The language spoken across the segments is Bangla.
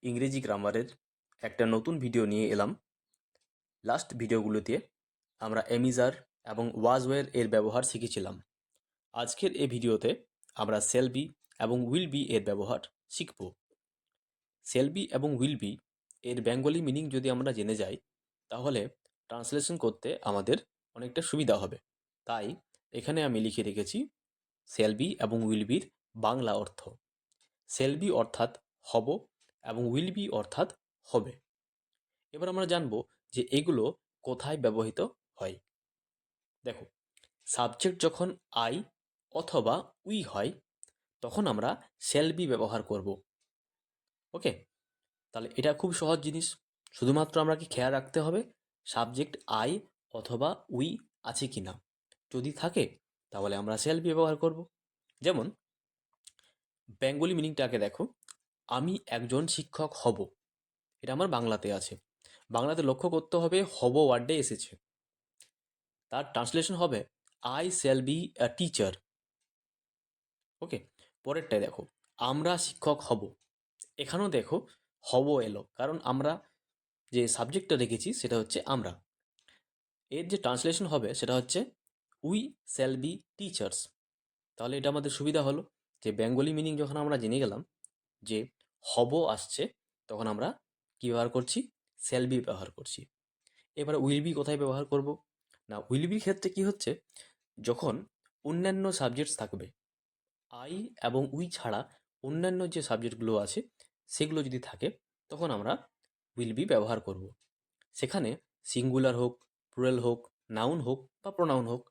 ইংরেজি গ্রামারের একটা নতুন ভিডিও নিয়ে এলাম। লাস্ট ভিডিওগুলোতে আমরা এমিজার এবং ওয়াজওয়ের এর ব্যবহার শিখেছিলাম। আজকের এই ভিডিওতে আমরা সেল বি এবং উইল বি এর ব্যবহার শিখব। সেল বি এবং উইল বি এর বেঙ্গলি মিনিং যদি আমরা জেনে যাই, তাহলে ট্রান্সলেশন করতে আমাদের অনেকটা সুবিধা হবে। তাই এখানে আমি লিখে রেখেছি সেল বি এবং উইল বির বাংলা অর্থ। সেল বি অর্থাৎ হব এবং উইল বি অর্থাৎ হবে। এবার আমরা জানবো যে এগুলো কোথায় ব্যবহৃত হয়। দেখো, সাবজেক্ট যখন আই অথবা উই হয়, তখন আমরা শ্যাল বি ব্যবহার করব। ওকে, তাহলে এটা খুব সহজ জিনিস। শুধুমাত্র আমরা কি খেয়াল রাখতে হবে সাবজেক্ট আই অথবা উই আছে কি না। যদি থাকে তাহলে আমরা শ্যাল বি ব্যবহার করব। যেমন বেঙ্গলি মিনিংটাকে দেখো, আমি একজন শিক্ষক হব। এটা আমার বাংলাতে আছে। বাংলাতে লক্ষ্য করতে হবে হব ওয়ার্ডে এসেছে। তার ট্রান্সলেশন হবে I shall be a teacher. Okay, পরেরটায় দেখো, আমরা শিক্ষক হব। এখানেও দেখো হব এলো, কারণ আমরা যে সাবজেক্টটা রেখেছি সেটা হচ্ছে আমরা। এর যে ট্রান্সলেশন হবে সেটা হচ্ছে উই শ্যাল বি টিচার্স। তাহলে এটা আমাদের সুবিধা হলো যে বেঙ্গলি মিনিং যখন আমরা জেনে গেলাম যে হব আসছে, তখন আমরা কি ব্যবহার করছি? শ্যাল বি ব্যবহার করছি। এবার উইল বি কোথায় ব্যবহার করব? না, উইল বি ক্ষেত্রে কি হচ্ছে, যখন অন্যান্য সাবজেক্টস থাকবে, আই এবং উই ছাড়া অন্যান্য যে সাবজেক্টগুলো আছে সেগুলো যদি থাকে, তখন আমরা উইল বি ব্যবহার করব। সেখানে সিঙ্গুলার হোক, প্লুরাল হোক, নাউন হোক বা প্রোনাউন হোক,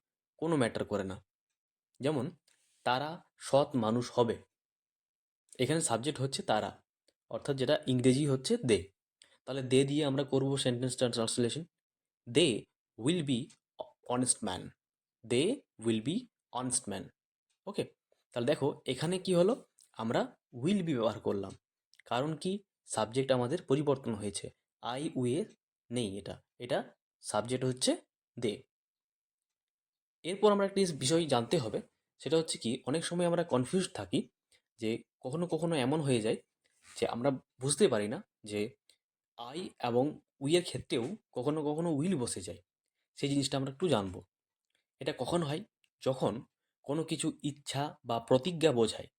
কোনো ম্যাটার করে না। যেমন তারা সৎ মানুষ হবে, এখানে সাবজেক্ট হচ্ছে তারা, অর্থাৎ যেটা ইংরেজি হচ্ছে দে। তাহলে দে দিয়ে আমরা করব সেন্টেন্সটা translation, they will be honest man. They will be honest man. Okay, তাহলে দেখো এখানে কি হলো, আমরা উইল বি ব্যবহার করলাম। কারণ কি, সাবজেক্ট আমাদের পরিবর্তন হয়েছে। আই উই এর নেই, এটা এটা সাবজেক্ট হচ্ছে দে। এরপর আমরা একটি বিষয় জানতে হবে, সেটা হচ্ছে কি, অনেক সময় আমরা কনফিউজ থাকি যে কখনো কখনো এমন হয়ে যায় যে আমরা বুঝতে পারি না যে আই এবং উই এর ক্ষেত্রেও কখনো কখনো উইল বসে যায়। সেই জিনিসটা আমরা একটু জানবো। এটা কখন হয়? যখন কোনো কিছু ইচ্ছা বা প্রতিজ্ঞা বোঝায়,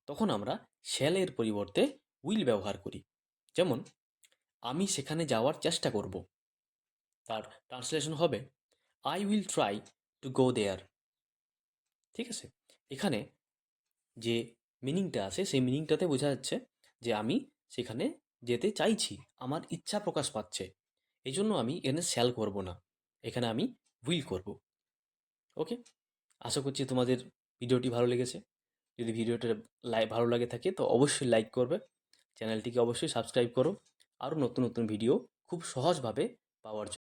তখন আমরা শ্যালের পরিবর্তে উইল ব্যবহার করি। যেমন আমি সেখানে যাওয়ার চেষ্টা করব, তার ট্রান্সলেশন হবে I will try to go there. ঠিক আছে, এখানে যে মিনিংটা আছে সেই মিনিংটাতে বোঝা যাচ্ছে যে আমি সেখানে যেতে চাইছি, আমার ইচ্ছা প্রকাশ পাচ্ছে। এই জন্য আমি এখানে শ্যাল করব না, এখানে আমি উইল করব। ওকে, আশা করছি তোমাদের ভিডিওটি ভালো লেগেছে। যদি ভিডিওটা ভালো লাগে থাকে তো অবশ্যই লাইক করবে, চ্যানেলটিকে অবশ্যই সাবস্ক্রাইব করো। আরও নতুন নতুন ভিডিও খুব সহজভাবে পাওয়ার জন্য।